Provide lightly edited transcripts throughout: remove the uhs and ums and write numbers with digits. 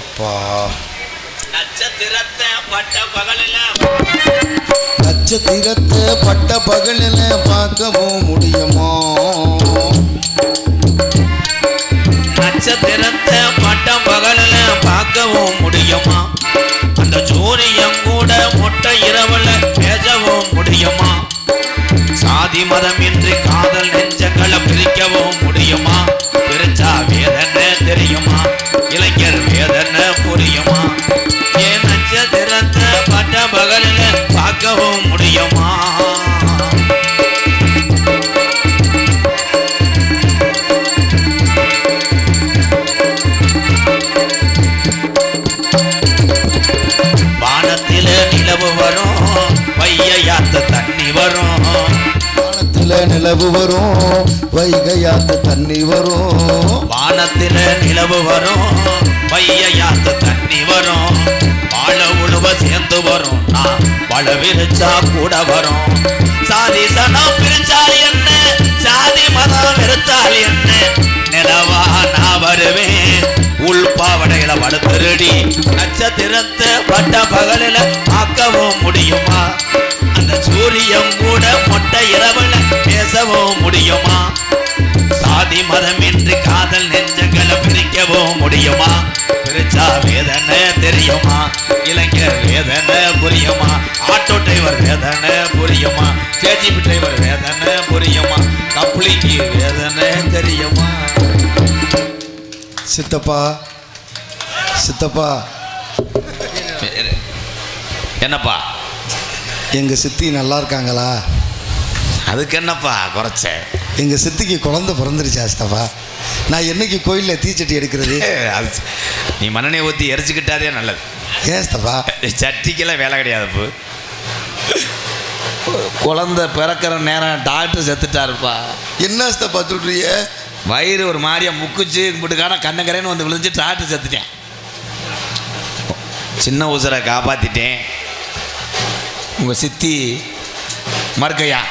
அப்பா நட்சத்திரத்தை பட்ட பகலில் பார்க்கவும் முடியுமா? நட்சத்திரத்தை பட்ட பகலில் பார்க்கவும் முடியுமா? அந்த சூரியன் கூட மொட்டை இரவுல பேசவும் முடியுமா? சாதி மதம் இன்றி காதல் நெஞ்சங்களை பிரிக்கவும் முடியுமா? பிரிச்சா வேதனை தெரியுமா? இளைஞர் வேதனை புரியுமா? ஏன் நட்சத்திரத்தை பட்ட பகலில் பார்க்கவும் முடியுமா? வானத்தில நிலவு வரும், வையாத்த தண்ணி வரும். வானத்தில நிலவு வரும், வைகையாத்த தண்ணி வரும். வானத்தில நிலவு வரும், வையாத்த தண்ணி வரும். வாழ உழுவ சேர்ந்து வரும், நான் வாழ விரிச்சா கூட வரும். சாதி சனம் பிரிச்சால் என்ன, சாதி மதம் வெறுத்தால் என்ன, நிலவா நான் வருவேன் உள்பாவடையில படுத்துருடி. நட்சத்திரத்தை பட்ட பகலில பார்க்கவும் முடியுமா? அந்த சூரியன் கூட மொட்டை இரவுல பேசவும் முடியுமா? சாதி மதம் இன்றி காதல் நெஞ்சங்களை பிரிக்கவும் முடியுமா? பிரிச்சா வேதனை தெரியுமா? இளைஞர் வேதனை புரியுமா? ஆட்டோ டிரைவர் வேதனை புரியுமா? கேஜிபி டிரைவர் வேதனை புரியுமா? கப்ளிக்கு வேதனை தெரியுமா? சித்தப்பா சித்தப்பா என்னப்பா எங்க சித்தி நல்லா இருக்காங்களா? அதுக்கு என்னப்பா குறைச்ச? எங்க சித்திக்கு குழந்தை பிறந்துருச்சா சித்தப்பா? நான் என்னைக்கு கோயிலில் தீச்சட்டி எடுக்கிறது? நீ மண்ணெண்ணெய் ஊற்றி எரிச்சுக்கிட்டாதே நல்லது. ஏன் சித்தப்பா? சட்டிக்கெல்லாம் வேலை கிடையாது. குழந்தை பிறக்கிற நேரம் டாக்டர் செத்துட்டாருப்பா. என்ன சித்தப்பா சொல்றீங்க? வயிறு ஒரு மாதிரியா முக்குச்சு முட்டுக்கான கண்ணங்கரைன்னு வந்து விழுந்துச்சு, டாக்டர் செத்துட்டேன். சின்ன உசுரை காப்பாற்றிட்டேன். உங்கள் சித்தி மறுக்கையா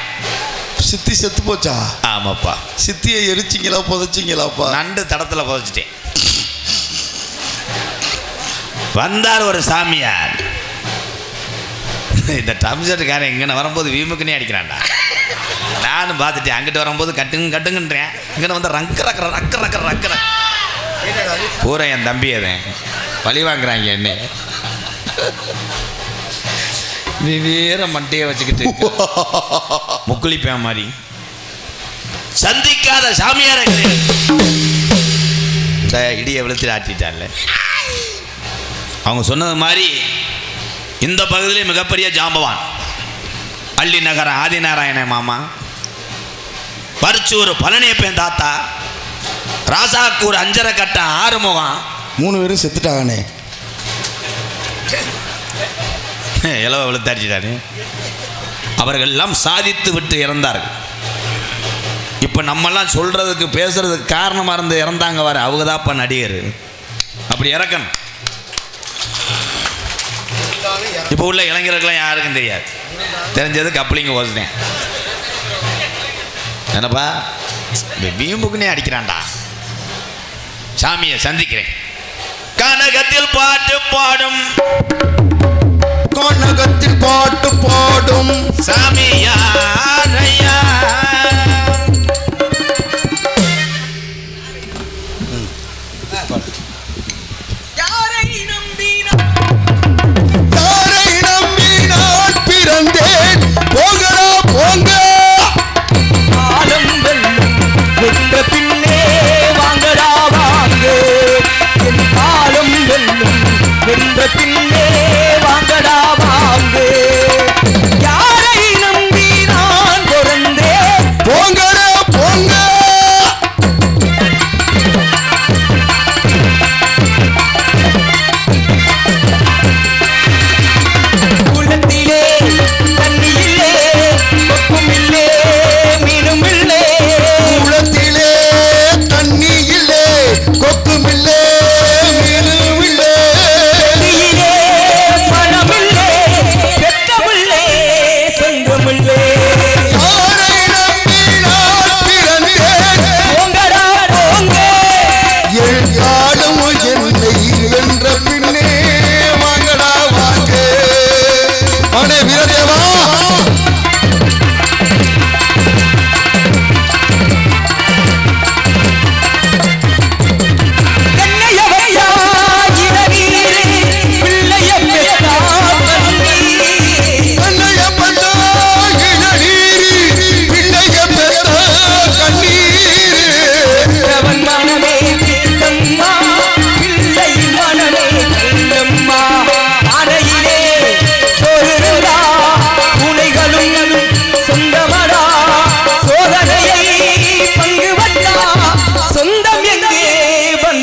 சித்தி செத்து போச்சா? ஆமாப்பா. சித்தியை எரிச்சிங்களா புதைச்சிங்களாப்பா? நண்டு தடத்தில் புதைச்சிட்டேன். வந்தார் ஒரு சாமியார். இந்த டம்ஷர்ட்டுக்காரன் இங்கே வரும்போது வீமுக்குன்னே அடிக்கிறான்டா. நானும் பார்த்துட்டேன். அங்கிட்டு வரும்போது கட்டுங்கன்றேன். இங்கே வந்து ரக்க பூரா என் தம்பி அதன் பழி வாங்குறாங்க என்ன. வேற மண்டையை வச்சுக்கிட்டு முக்குளிப்பேன் மாதிரி சந்திக்காத சாமியார இந்த இடியை விழுத்து ஆட்டிட்டான்ல. அவங்க சொன்னது மாதிரி இந்த பகுதியிலே மிகப்பெரிய ஜாம்பவான் அள்ளி நகர ஆதிநாராயண மாமா, பரிச்சூர் பழனியப்பன் தாத்தா, ராசாக்கூர் அஞ்சரை கட்ட ஆறுமுகம் 3 பேரும் செத்துட்டாங்கண்ணே. இலவ விழுத்தாடிட்டாரு. அவர்கள் எல்லாம் சாதித்து விட்டு இறந்தார்கள். இப்போ நம்மெல்லாம் சொல்றதுக்கு பேசுறதுக்கு காரணமாக இருந்து இறந்தாங்க வர அவங்க தான்ப்பா நடிகர். அப்படி இறக்கணும். இப்போ உள்ள இளைஞர்களுக்கெல்லாம் யாருக்கும் தெரியாது. தெரிஞ்சது கப்ளிங்க ஓசுதேன். என்னப்பா வீம்புக்குன்னே அடிக்கிறான்டா. சாமியை சந்திக்கிறேன். கனகத்தில் பாட்டு பாடும், கனகத்தில் பாட்டு பாடும் சாமியாரையா. யாரை நம்பினான் பிறந்தேன், போகடா போங்க. ஆலம் வெல்லும் வென்ற பின்னே வாங்கடா வாங்க. என் காலம் வெல்லும் வென்ற பின்னே வாங்கடா வாங்க. யாரை நம்பி நான் பிறந்தேன், போங்கடா போங்க.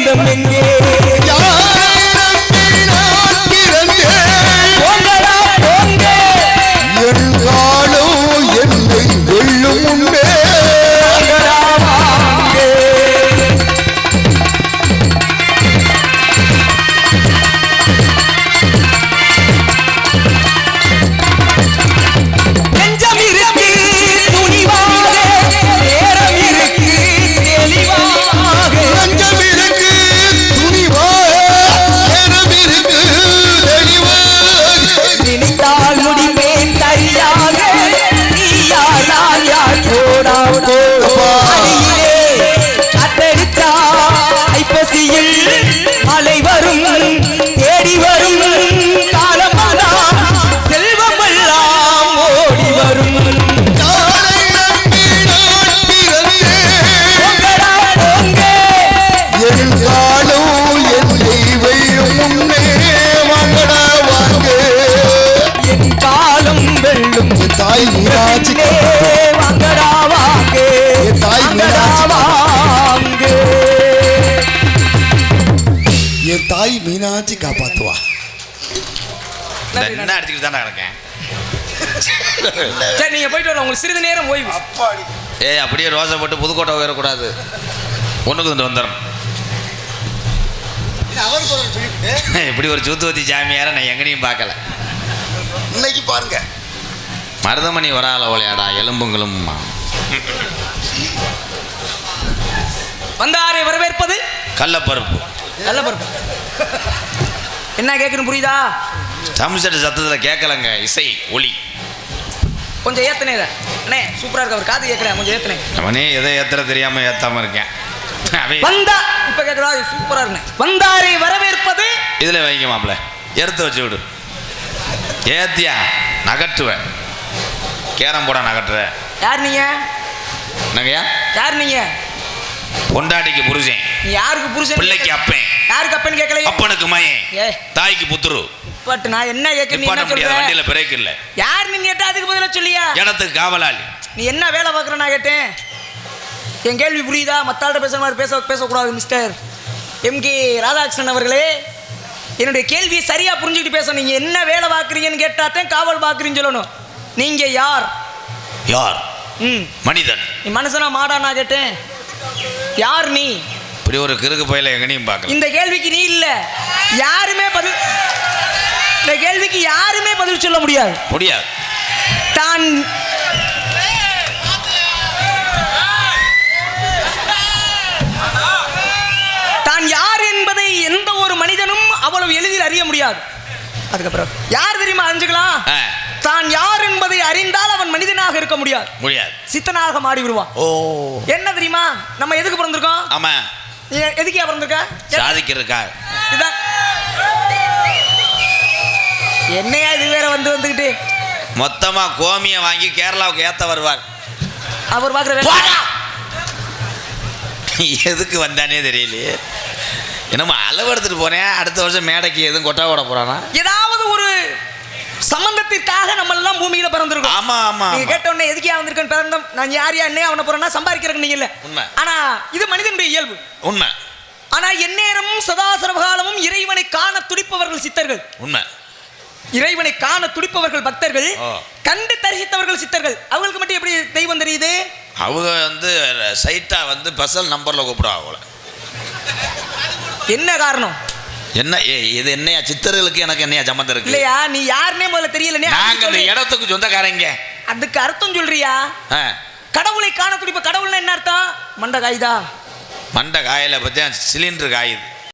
பள்ளம் எங்கே யாரை நம்பி நான் பிறந்தேன்? போங்கடா போங்க என் காலம் என்னை வெல்லும் முன்னே வாங்கடா வாங்க நெஞ்சம் இருக்கு துணிவாக நேரம் இருக்கு தெளிவாக நஞ்சம் இருக்கு துணிவாக, நேரம் இருக்கு தெளிவாக. நினைத்தால் முடிப்பேன் சரியாக நீ யார் நான் யார் போடா அடியிலே காத்தடித்தா ஐப்பசியில் மழை வரும் தேடி வரும் காலமெல்லாம் செல்வமெல்லாம் ஓடி வரும் யாரை நம்பி நான் பிறந்தேன்? போங்கடா போங்க என் காலம் என்னை வெல்லும் முன்னே வாங்கடா வாங்க. என் காலம் வெல்லும் என் தாய் மீனாட்சி வாங்கடா வாங்க என் தாய் வாங்கடா வாங்க என் தாய் மீனாட்சி காப்பாத்துவா. என்ன அடிச்சுக்கிட்டு தானே இருக்கேன். சரி நீங்க போயிட்டு வர உங்களுக்கு சிறிது நேரம் ஓய்வு ஏய் அப்படியே ரோசை போட்டு புதுக்கோட்டை உயரக்கூடாது. ஒன்றுக்கு வந்துடும். இப்படி ஒரு சூத்துவத்தி சாமியார நான் எங்கனையும் பார்க்கல. இன்னைக்கு பாருங்க, மருதமணி வரால ஓலையாடா எலும்புங்களும். வந்தாரை வரவேற்பது கள்ளப்பருப்பு நல்ல பருப்பு என்ன கேட்கணும் புரியுதா சம்செட் சத்தத்தில் கேட்கலங்க. இசை ஒளி கொஞ்சம் ஏத்தனே இதை. அண்ணே சூப்பரா இருக்கு அவர் காது கேட்கல கொஞ்சம் ஏத்தனே அவனே எதை ஏத்துற தெரியாம ஏத்தாம இருக்கேன். அவன் வந்தா இப்ப கேட்கறா சூப்பரா இருக்கு வந்தாரை வரவேற்பது இதில் வைங்க மாப்பிள்ள, எடுத்து வச்சு விடு. ஏத்தியா நகட்டுவேன், கேரம் போட நகட்டுற. யார் நீங்க என்னங்கய்யா? யார் நீங்க பொண்டாட்டிக்கு புருஷன், நீ யாருக்கு புருஷன் பிள்ளைக்கு அப்பன், யாருக்கு அப்பன்னு கேட்கல அப்பனுக்கு மயன், ஏ தாய்க்கு புத்துரு. பட் நான் என்ன கேட்க நீ நிப்பாட்ட என்ன முடியாது, சொல்ற வண்டியில பிரேக் இல்ல. யார் நீ கேட்டா அதுக்கு பதிலா சொல்லியா இடத்துக்கு காவலாளி. நீ என்ன வேலை பார்க்குற நான் கேட்டேன் என் கேள்வி புரியுதா மத்தாள்கிட்ட பேசுற மாதிரி பேசக்கூடாது மிஸ்டர் எம்கே ராதாகிருஷ்ணன் அவர்களே என்னுடைய கேள்வியை சரியா புரிஞ்சுக்கிட்டு பேசணும் நீங்க என்ன வேலை பார்க்குறீங்கன்னு கேட்டாத்தான் காவல் பார்க்குறீங்கன்னு சொல்லணும் நீங்க யார் யார்? ம் மனிதன். நீ மனுஷனா மாடா நான் கேட்டேன் யார் நீ இப்படி ஒரு கிறுக்கு பயில எங்கனையும் பார்க்கல. இந்த கேள்விக்கு நீ இல்ல யாருமே பதில் இந்த கேள்விக்கு யாருமே பதில் சொல்ல முடியாது முடியாது. தான் தான் யார் என்பதை எந்த ஒரு மனிதனும் அவ்வளவு எளிதில் அறிய முடியாது. அதுக்கப்புறம் யார் தெரியுமா அறிஞ்சுக்கலாம் தான் யார் என்பதை அறிந்தால் அவன் மனிதனாக இருக்க முடியாது, முடியாது, சித்தனாக மாறி விடுவான். ஓ என்ன தெரியுமா நம்ம எதுக்கு பிறந்திருக்கோம்? ஆமா, நீ எதுக்கே பிறந்திருக்க? சாதிக்கிறதுக்கா. இதான் என்னையா இது வேற வந்துகிட்டு மொத்தமா கோமிய வாங்கி கேரளாவுக்கு ஏத்த வருவார். அவர் பாக்குற எதுக்கு வந்தானே தெரியலையே. என்னமா அளவு எடுத்துட்டு போனேன். அடுத்த வருஷம் மேடைக்கு எதுவும் கொட்டா ஓட போறானா? ஏதாவது ஒரு சம்பந்தத்திற்காக நம்ம எல்லாம் பூமியில பிறந்திருக்கோம். ஆமா ஆமா. நீங்க கேட்ட உடனே எதுக்கே வந்திருக்கேன் பிறந்தோம் நான் யார் என்ன அவனை போறேன்னா சம்பாதிக்கிறதுக்கு நீங்க இல்ல. உண்மை. ஆனா இது மனிதனுடைய இயல்பு. உண்மை. ஆனா எந்நேரமும் சதா சர்வகாலமும் இறைவனை காண துடிப்பவர்கள் சித்தர்கள். உண்மை. இறைவனை காண துடிப்பவர்கள் பக்தர்கள், ஓ. கண்டு தரிசித்தவர்கள் சித்தர்கள். அவங்களுக்கு மட்டும் எப்படி தெய்வம் தெரியுது? அவங்க வந்து சைட்டா வந்து பசல் நம்பர்ல கூப்பிடுவாங்க அவங்கள. என்ன காரணம்? என்ன இது என்னையா சித்தர்களுக்கு எனக்கு என்னையா சம்மந்தம் இருக்கு? இல்லையா நீ யாருன்னே முதல்ல தெரியல. நாங்க இந்த இடத்துக்கு சொந்தக்காரங்க. அதுக்கு அர்த்தம் சொல்றியா? கடவுளை காண துடிப்ப. கடவுள்னா என்ன அர்த்தம்? மண்ட காயுதா? மண்டை காயில பத்தியா சிலிண்டர் காயுது.